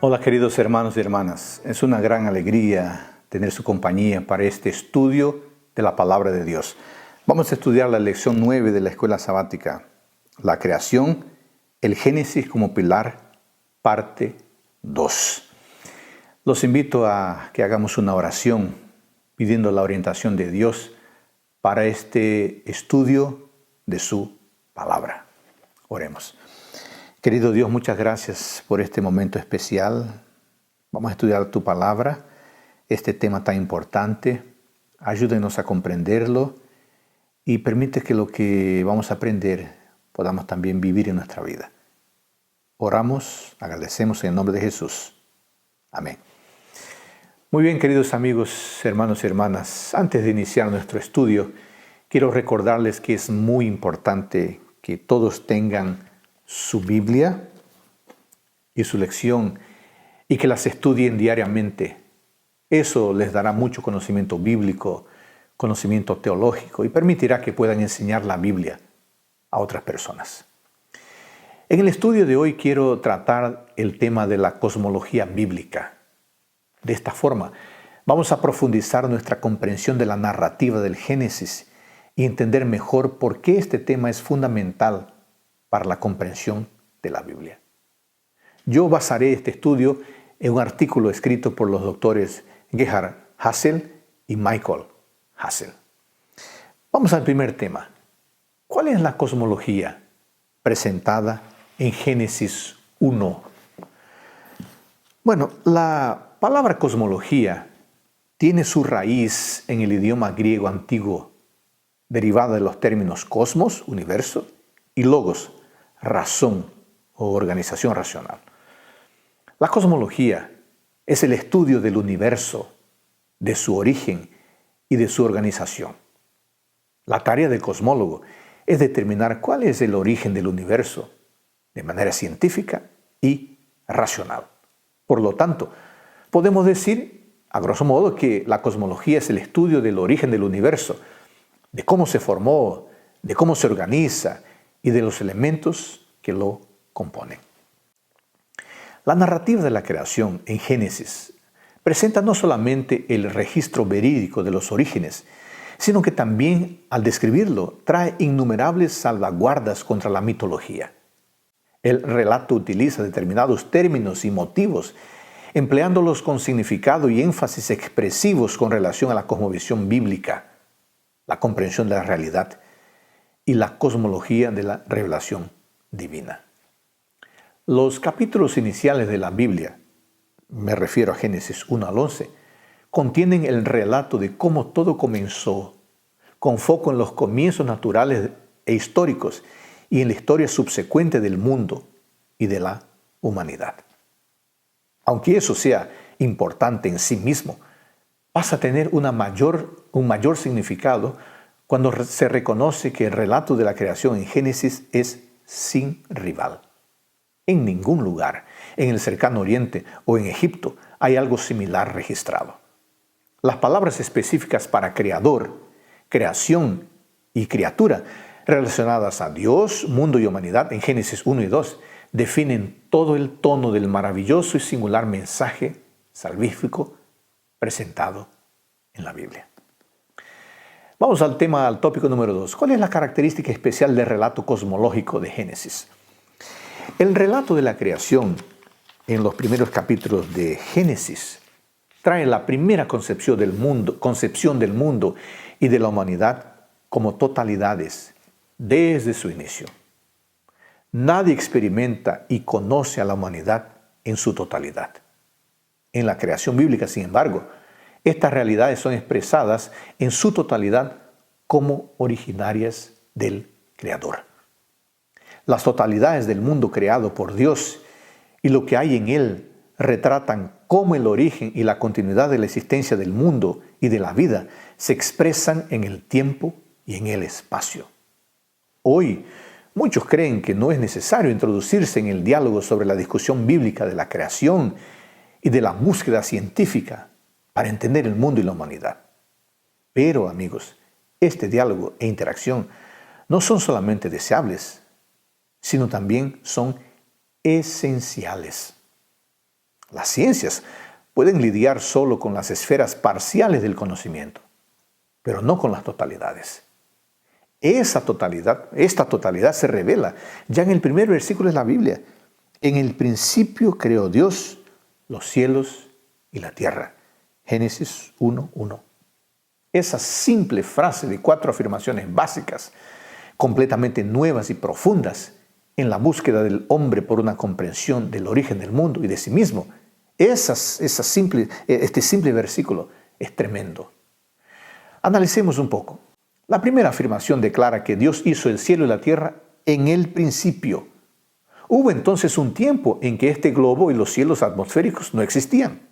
Hola queridos hermanos y hermanas, es una gran alegría tener su compañía para este estudio de la Palabra de Dios. Vamos a estudiar la lección 9 de la Escuela Sabática, la creación, el Génesis como pilar, parte 2. Los invito a que hagamos una oración pidiendo la orientación de Dios para este estudio de su Palabra. Oremos. Querido Dios, muchas gracias por este momento especial. Vamos a estudiar tu palabra, este tema tan importante. Ayúdenos a comprenderlo y permite que lo que vamos a aprender podamos también vivir en nuestra vida. Oramos, agradecemos en el nombre de Jesús. Amén. Muy bien, queridos amigos, hermanos y hermanas, antes de iniciar nuestro estudio, quiero recordarles que es muy importante que todos tengan su Biblia y su lección y que las estudien diariamente. Eso les dará mucho conocimiento bíblico, conocimiento teológico y permitirá que puedan enseñar la Biblia a otras personas. En el estudio de hoy quiero tratar el tema de la cosmología bíblica. De esta forma, vamos a profundizar nuestra comprensión de la narrativa del Génesis y entender mejor por qué este tema es fundamental para la comprensión de la Biblia. Yo basaré este estudio en un artículo escrito por los doctores Gerhard Hassel y Michael Hassel. Vamos al primer tema. ¿Cuál es la cosmología presentada en Génesis 1? Bueno, la palabra cosmología tiene su raíz en el idioma griego antiguo, derivada de los términos cosmos, universo, y logos, razón o organización racional. La cosmología es el estudio del universo, de su origen y de su organización. La tarea del cosmólogo es determinar cuál es el origen del universo de manera científica y racional. Por lo tanto, podemos decir, a grosso modo, que la cosmología es el estudio del origen del universo, de cómo se formó, de cómo se organiza y de los elementos que lo componen. La narrativa de la creación en Génesis presenta no solamente el registro verídico de los orígenes, sino que también, al describirlo, trae innumerables salvaguardas contra la mitología. El relato utiliza determinados términos y motivos, empleándolos con significado y énfasis expresivos con relación a la cosmovisión bíblica, la comprensión de la realidad y la cosmología de la revelación divina. Los capítulos iniciales de la Biblia, me refiero a Génesis 1 al 11, contienen el relato de cómo todo comenzó, con foco en los comienzos naturales e históricos y en la historia subsecuente del mundo y de la humanidad. Aunque eso sea importante en sí mismo, pasa a tener un mayor significado cuando se reconoce que el relato de la creación en Génesis es sin rival. En ningún lugar, en el cercano Oriente o en Egipto, hay algo similar registrado. Las palabras específicas para creador, creación y criatura, relacionadas a Dios, mundo y humanidad en Génesis 1 y 2, definen todo el tono del maravilloso y singular mensaje salvífico presentado en la Biblia. Vamos al tópico número 2. ¿Cuál es la característica especial del relato cosmológico de Génesis? El relato de la creación en los primeros capítulos de Génesis trae la primera concepción del mundo y de la humanidad como totalidades desde su inicio. Nadie experimenta y conoce a la humanidad en su totalidad. En la creación bíblica, sin embargo, estas realidades son expresadas en su totalidad como originarias del Creador. Las totalidades del mundo creado por Dios y lo que hay en él retratan cómo el origen y la continuidad de la existencia del mundo y de la vida se expresan en el tiempo y en el espacio. Hoy, muchos creen que no es necesario introducirse en el diálogo sobre la discusión bíblica de la creación y de la búsqueda científica para entender el mundo y la humanidad. Pero, amigos, este diálogo e interacción no son solamente deseables, sino también son esenciales. Las ciencias pueden lidiar solo con las esferas parciales del conocimiento, pero no con las totalidades. Esta totalidad se revela ya en el primer versículo de la Biblia. En el principio creó Dios los cielos y la tierra. Génesis 1:1. Esa simple frase de 4 afirmaciones básicas, completamente nuevas y profundas, en la búsqueda del hombre por una comprensión del origen del mundo y de sí mismo, este simple versículo es tremendo. Analicemos un poco. La primera afirmación declara que Dios hizo el cielo y la tierra en el principio. Hubo entonces un tiempo en que este globo y los cielos atmosféricos no existían.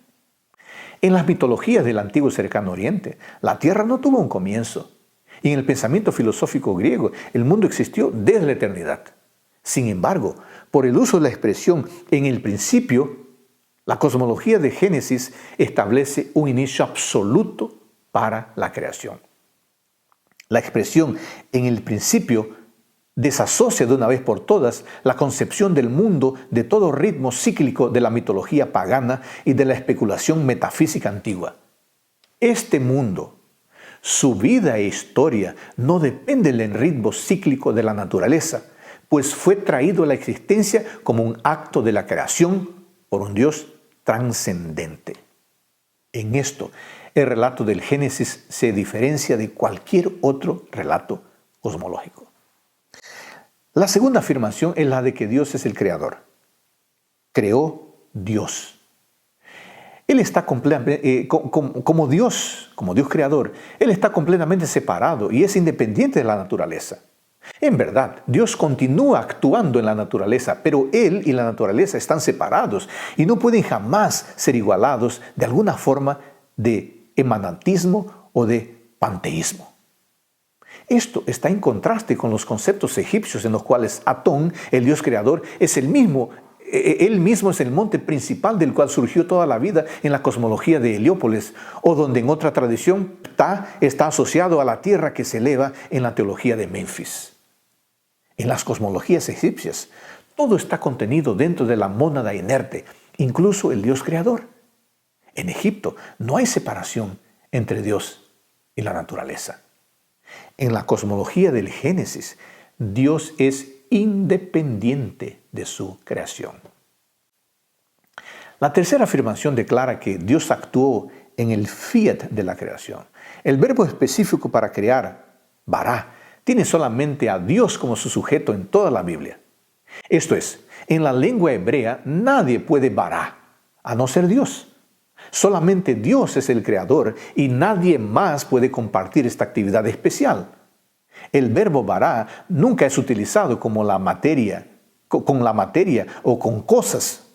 En las mitologías del antiguo cercano oriente, la tierra no tuvo un comienzo. Y en el pensamiento filosófico griego, el mundo existió desde la eternidad. Sin embargo, por el uso de la expresión en el principio, la cosmología de Génesis establece un inicio absoluto para la creación. La expresión en el principio desasocia de una vez por todas la concepción del mundo de todo ritmo cíclico de la mitología pagana y de la especulación metafísica antigua. Este mundo, su vida e historia, no dependen del ritmo cíclico de la naturaleza, pues fue traído a la existencia como un acto de la creación por un Dios trascendente. En esto, el relato del Génesis se diferencia de cualquier otro relato cosmológico. La segunda afirmación es la de que Dios es el creador. Creó Dios. Él está como Dios creador. Él está completamente separado y es independiente de la naturaleza. En verdad, Dios continúa actuando en la naturaleza, pero Él y la naturaleza están separados y no pueden jamás ser igualados de alguna forma de emanatismo o de panteísmo. Esto está en contraste con los conceptos egipcios en los cuales Atón, el Dios creador, es él mismo es el monte principal del cual surgió toda la vida en la cosmología de Heliópolis, o donde en otra tradición Ptah está asociado a la tierra que se eleva en la teología de Memphis. En las cosmologías egipcias, todo está contenido dentro de la mónada inerte, incluso el Dios creador. En Egipto no hay separación entre Dios y la naturaleza. En la cosmología del Génesis, Dios es independiente de su creación. La tercera afirmación declara que Dios actuó en el fiat de la creación. El verbo específico para crear, bará, tiene solamente a Dios como su sujeto en toda la Biblia. Esto es, en la lengua hebrea nadie puede bará, a no ser Dios. Solamente Dios es el creador y nadie más puede compartir esta actividad especial. El verbo bará nunca es utilizado como con la materia o con cosas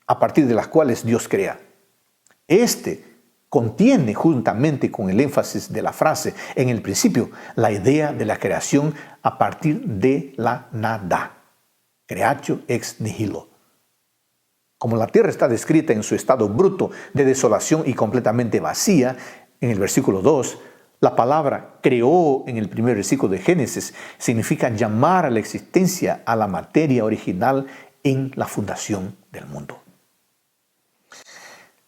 a partir de las cuales Dios crea. Este contiene, juntamente con el énfasis de la frase en el principio, la idea de la creación a partir de la nada. Creatio ex nihilo. Como la tierra está descrita en su estado bruto de desolación y completamente vacía, en el versículo 2, la palabra creó en el primer versículo de Génesis significa llamar a la existencia a la materia original en la fundación del mundo.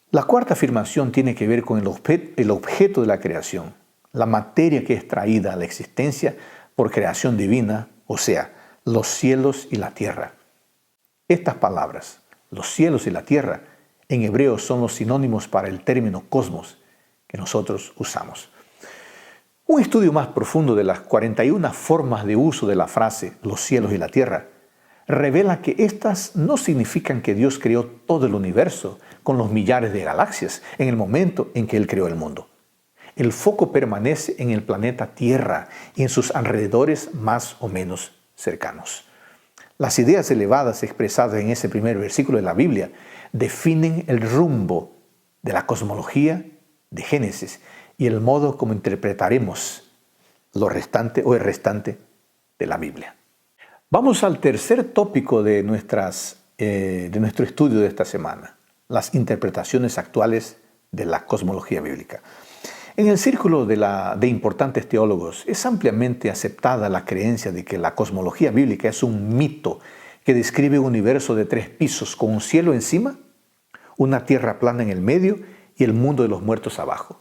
La cuarta afirmación tiene que ver con el objeto de la creación, la materia que es traída a la existencia por creación divina, o sea, los cielos y la tierra. Estas palabras, los cielos y la tierra, en hebreo son los sinónimos para el término cosmos que nosotros usamos. Un estudio más profundo de las 41 formas de uso de la frase los cielos y la tierra revela que estas no significan que Dios creó todo el universo con los millares de galaxias en el momento en que Él creó el mundo. El foco permanece en el planeta Tierra y en sus alrededores más o menos cercanos. Las ideas elevadas expresadas en ese primer versículo de la Biblia definen el rumbo de la cosmología de Génesis y el modo como interpretaremos el restante de la Biblia. Vamos al tercer tópico de nuestro estudio de esta semana, las interpretaciones actuales de la cosmología bíblica. En el círculo de importantes teólogos es ampliamente aceptada la creencia de que la cosmología bíblica es un mito que describe un universo de 3 pisos con un cielo encima, una tierra plana en el medio y el mundo de los muertos abajo.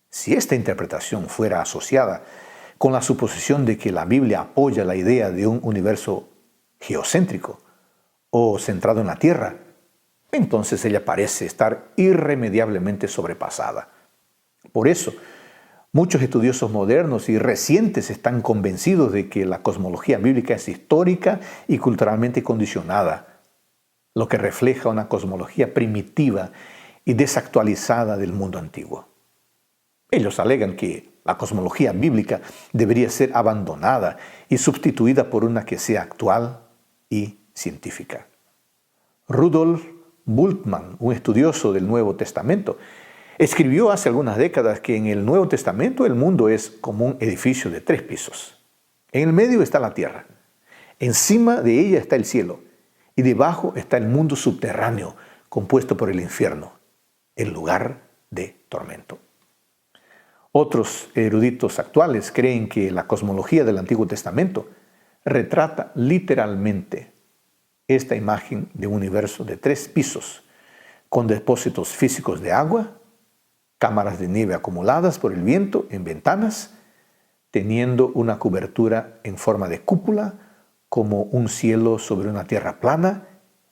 Si esta interpretación fuera asociada con la suposición de que la Biblia apoya la idea de un universo geocéntrico o centrado en la Tierra, entonces ella parece estar irremediablemente sobrepasada. Por eso, muchos estudiosos modernos y recientes están convencidos de que la cosmología bíblica es histórica y culturalmente condicionada, lo que refleja una cosmología primitiva y desactualizada del mundo antiguo. Ellos alegan que la cosmología bíblica debería ser abandonada y sustituida por una que sea actual y científica. Rudolf Bultmann, un estudioso del Nuevo Testamento, escribió hace algunas décadas que en el Nuevo Testamento el mundo es como un edificio de 3 pisos. En el medio está la tierra, encima de ella está el cielo y debajo está el mundo subterráneo compuesto por el infierno, el lugar de tormento. Otros eruditos actuales creen que la cosmología del Antiguo Testamento retrata literalmente esta imagen de un universo de 3 pisos, con depósitos físicos de agua, cámaras de nieve acumuladas por el viento en ventanas, teniendo una cobertura en forma de cúpula, como un cielo sobre una tierra plana,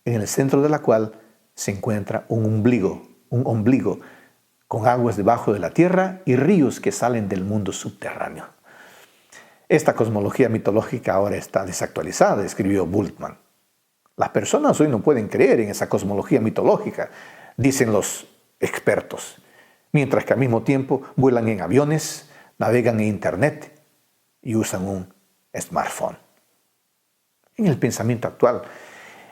en el centro de la cual se encuentra un ombligo, con aguas debajo de la tierra y ríos que salen del mundo subterráneo. Esta cosmología mitológica ahora está desactualizada, escribió Bultmann. Las personas hoy no pueden creer en esa cosmología mitológica, dicen los expertos, mientras que al mismo tiempo vuelan en aviones, navegan en Internet y usan un smartphone. En el pensamiento actual,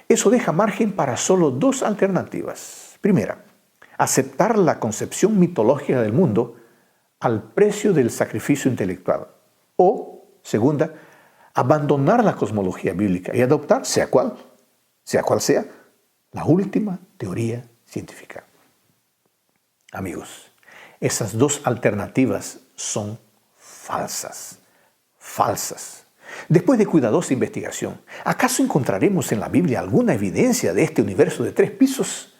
eso deja margen para solo 2 alternativas. Primera, aceptar la concepción mitológica del mundo al precio del sacrificio intelectual. O, segunda, abandonar la cosmología bíblica y adoptar, sea cual sea, la última teoría científica. Amigos, esas 2 alternativas son falsas. Después de cuidadosa investigación, ¿acaso encontraremos en la Biblia alguna evidencia de este universo de 3 pisos?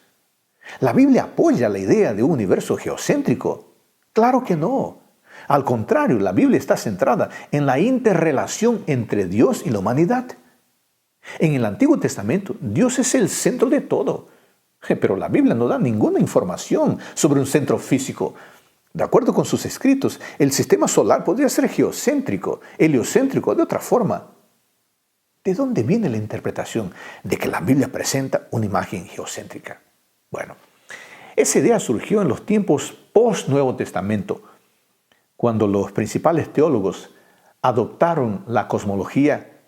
¿La Biblia apoya la idea de un universo geocéntrico? Claro que no. Al contrario, la Biblia está centrada en la interrelación entre Dios y la humanidad. En el Antiguo Testamento, Dios es el centro de todo. Pero la Biblia no da ninguna información sobre un centro físico. De acuerdo con sus escritos, el sistema solar podría ser geocéntrico, heliocéntrico, de otra forma. ¿De dónde viene la interpretación de que la Biblia presenta una imagen geocéntrica? Bueno, esa idea surgió en los tiempos post-Nuevo Testamento, cuando los principales teólogos adoptaron la cosmología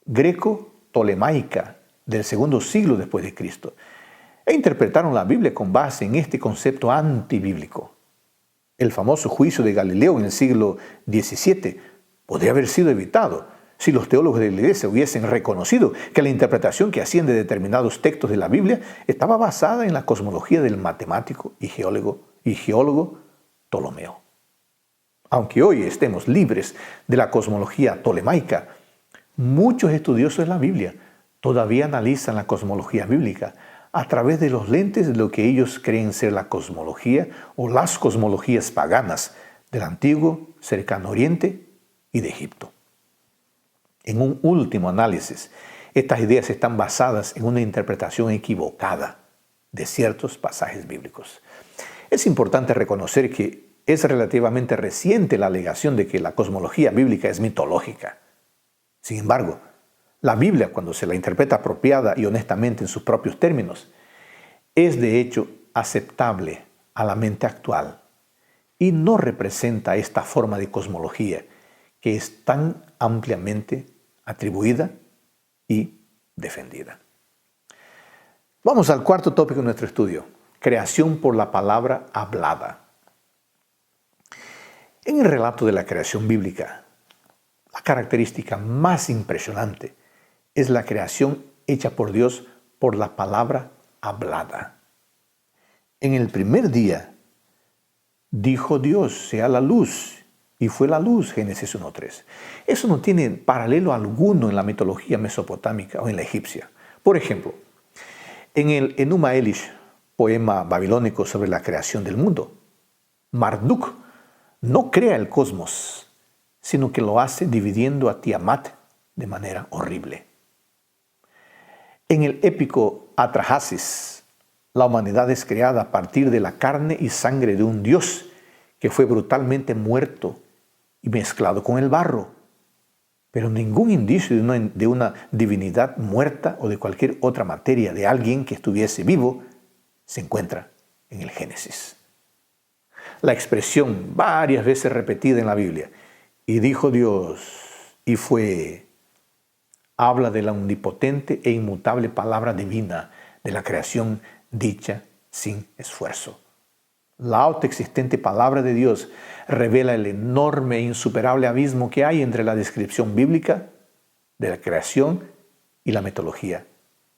greco-tolemaica del segundo siglo después de Cristo e interpretaron la Biblia con base en este concepto antibíblico. El famoso juicio de Galileo en el siglo XVII podría haber sido evitado si los teólogos de la Iglesia hubiesen reconocido que la interpretación que hacían de determinados textos de la Biblia estaba basada en la cosmología del matemático y geólogo Ptolomeo. Aunque hoy estemos libres de la cosmología tolemaica, muchos estudiosos de la Biblia todavía analizan la cosmología bíblica a través de los lentes de lo que ellos creen ser la cosmología o las cosmologías paganas del antiguo cercano Oriente y de Egipto. En un último análisis, estas ideas están basadas en una interpretación equivocada de ciertos pasajes bíblicos. Es importante reconocer que es relativamente reciente la alegación de que la cosmología bíblica es mitológica. Sin embargo, la Biblia, cuando se la interpreta apropiada y honestamente en sus propios términos, es de hecho aceptable a la mente actual y no representa esta forma de cosmología que es tan ampliamente atribuida y defendida. Vamos al cuarto tópico de nuestro estudio: creación por la palabra hablada. En el relato de la creación bíblica, la característica más impresionante es la creación hecha por Dios por la palabra hablada. En el primer día dijo Dios: sea la luz, y fue la luz, Génesis 1:3. Eso no tiene paralelo alguno en la mitología mesopotámica o en la egipcia. Por ejemplo, en el Enuma Elish, poema babilónico sobre la creación del mundo. Marduk no crea el cosmos, sino que lo hace dividiendo a Tiamat de manera horrible. En el épico Atrahasis, la humanidad es creada a partir de la carne y sangre de un dios que fue brutalmente muerto y mezclado con el barro. Pero ningún indicio de una divinidad muerta o de cualquier otra materia de alguien que estuviese vivo se encuentra en el Génesis. La expresión varias veces repetida en la Biblia, y dijo Dios, y fue, habla de la omnipotente e inmutable palabra divina de la creación dicha sin esfuerzo. La autoexistente palabra de Dios revela el enorme e insuperable abismo que hay entre la descripción bíblica de la creación y la mitología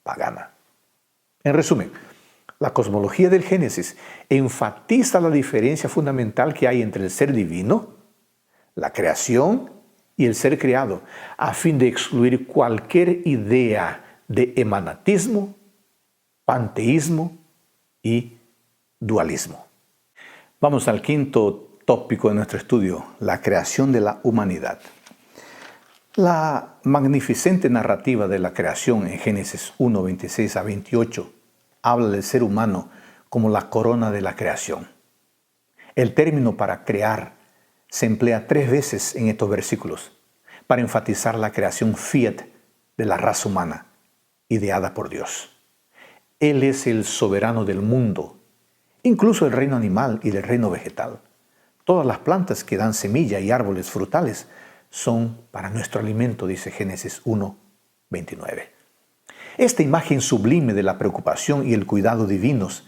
pagana. En resumen, la cosmología del Génesis enfatiza la diferencia fundamental que hay entre el ser divino, la creación y el ser creado, a fin de excluir cualquier idea de emanatismo, panteísmo y dualismo. Vamos al quinto tópico de nuestro estudio, la creación de la humanidad. La magnificente narrativa de la creación en Génesis 1, 26 a 28 habla del ser humano como la corona de la creación. El término para crear se emplea 3 veces en estos versículos para enfatizar la creación fiat de la raza humana, ideada por Dios. Él es el soberano del mundo, incluso el reino animal y del reino vegetal. Todas las plantas que dan semilla y árboles frutales son para nuestro alimento, dice Génesis 1, 29. Esta imagen sublime de la preocupación y el cuidado divinos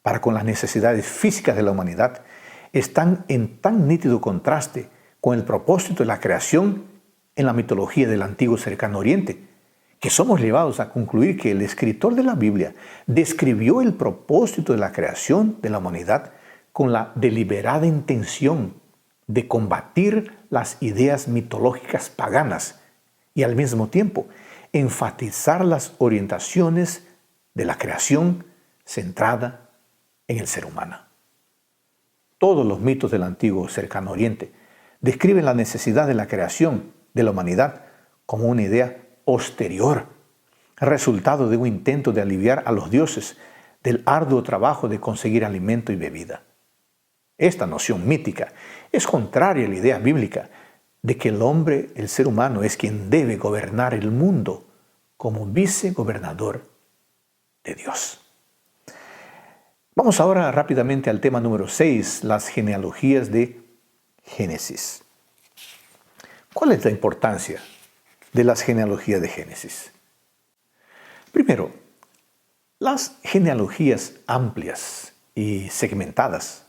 para con las necesidades físicas de la humanidad están en tan nítido contraste con el propósito de la creación en la mitología del antiguo cercano oriente, que somos llevados a concluir que el escritor de la Biblia describió el propósito de la creación de la humanidad con la deliberada intención de combatir las ideas mitológicas paganas y al mismo tiempo enfatizar las orientaciones de la creación centrada en el ser humano. Todos los mitos del antiguo cercano oriente describen la necesidad de la creación de la humanidad como una idea posterior, resultado de un intento de aliviar a los dioses del arduo trabajo de conseguir alimento y bebida. Esta noción mítica es contraria a la idea bíblica de que el hombre, el ser humano, es quien debe gobernar el mundo como vicegobernador de Dios. Vamos ahora rápidamente al tema número 6, las genealogías de Génesis. ¿Cuál es la importancia de las genealogías de Génesis? Primero, las genealogías amplias y segmentadas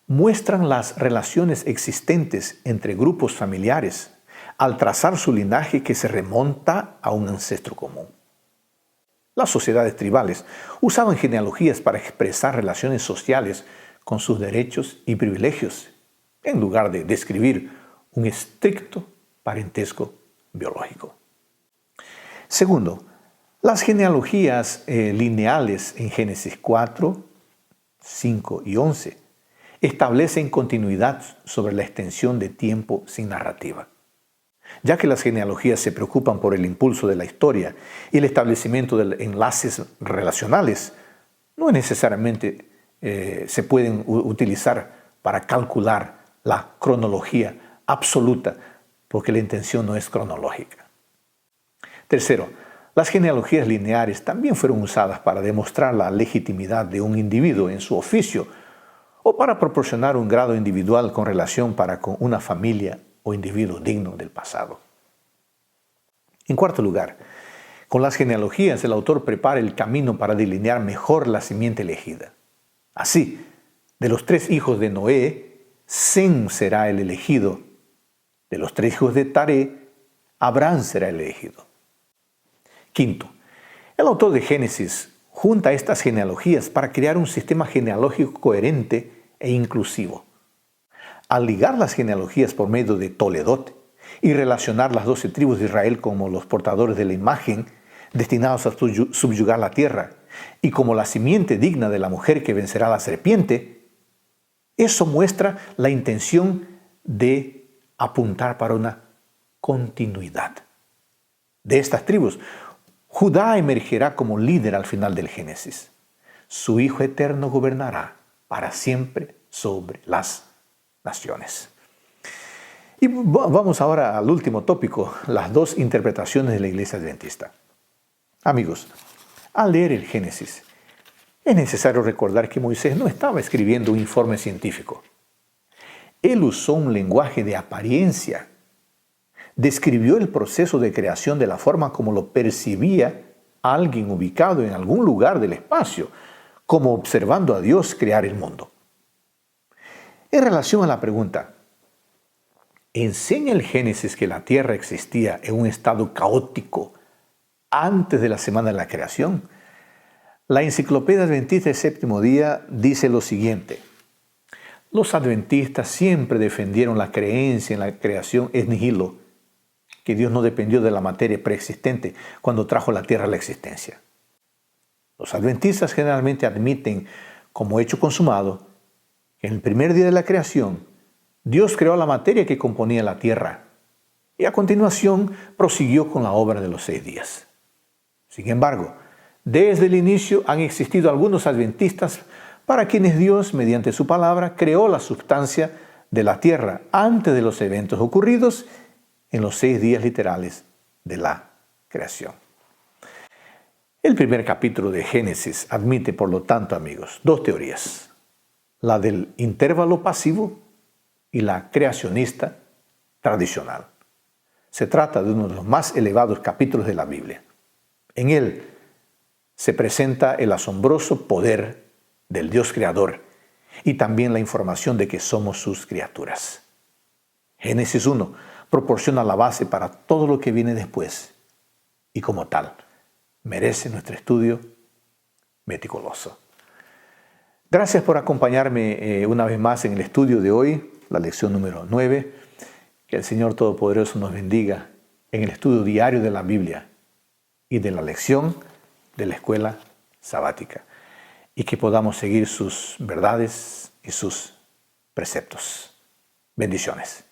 muestran las relaciones existentes entre grupos familiares al trazar su linaje que se remonta a un ancestro común. Las sociedades tribales usaban genealogías para expresar relaciones sociales con sus derechos y privilegios, en lugar de describir un estricto parentesco biológico. Segundo, las genealogías lineales en Génesis 4, 5 y 11 establecen continuidad sobre la extensión de tiempo sin narrativa. Ya que las genealogías se preocupan por el impulso de la historia y el establecimiento de enlaces relacionales, no necesariamente se pueden utilizar para calcular la cronología absoluta, porque la intención no es cronológica. Tercero, las genealogías lineares también fueron usadas para demostrar la legitimidad de un individuo en su oficio o para proporcionar un grado individual con relación para con una familia o individuo digno del pasado. En cuarto lugar, con las genealogías el autor prepara el camino para delinear mejor la simiente elegida. Así, de los 3 hijos de Noé, Sem será el elegido. De los 3 hijos de Taré, Abraham será el elegido. Quinto, el autor de Génesis junta estas genealogías para crear un sistema genealógico coherente e inclusivo. Al ligar las genealogías por medio de Toledot y relacionar las 12 tribus de Israel como los portadores de la imagen destinados a subyugar la tierra, y como la simiente digna de la mujer que vencerá a la serpiente, eso muestra la intención de apuntar para una continuidad. De estas tribus, Judá emergerá como líder al final del Génesis. Su Hijo eterno gobernará para siempre sobre las naciones. Y vamos ahora al último tópico, las dos interpretaciones de la Iglesia Adventista. Amigos, al leer el Génesis, es necesario recordar que Moisés no estaba escribiendo un informe científico. Él usó un lenguaje de apariencia. Describió el proceso de creación de la forma como lo percibía alguien ubicado en algún lugar del espacio, como observando a Dios crear el mundo. En relación a la pregunta, ¿enseña el Génesis que la tierra existía en un estado caótico antes de la semana de la creación? La Enciclopedia Adventista del Séptimo Día dice lo siguiente: los adventistas siempre defendieron la creencia en la creación ex nihilo, que Dios no dependió de la materia preexistente cuando trajo la tierra a la existencia. Los adventistas generalmente admiten como hecho consumado que en el primer día de la creación Dios creó la materia que componía la tierra y a continuación prosiguió con la obra de los 6 días. Sin embargo, desde el inicio han existido algunos adventistas para quienes Dios, mediante su palabra, creó la sustancia de la tierra antes de los eventos ocurridos en los 6 días literales de la creación. El primer capítulo de Génesis admite, por lo tanto, amigos, 2 teorías: la del intervalo pasivo y la creacionista tradicional. Se trata de uno de los más elevados capítulos de la Biblia. En él se presenta el asombroso poder del Dios creador y también la información de que somos sus criaturas. Génesis 1 proporciona la base para todo lo que viene después y como tal merece nuestro estudio meticuloso. Gracias por acompañarme una vez más en el estudio de hoy, la lección número 9. Que el Señor Todopoderoso nos bendiga en el estudio diario de la Biblia y de la lección de la escuela sabática, y que podamos seguir sus verdades y sus preceptos. Bendiciones.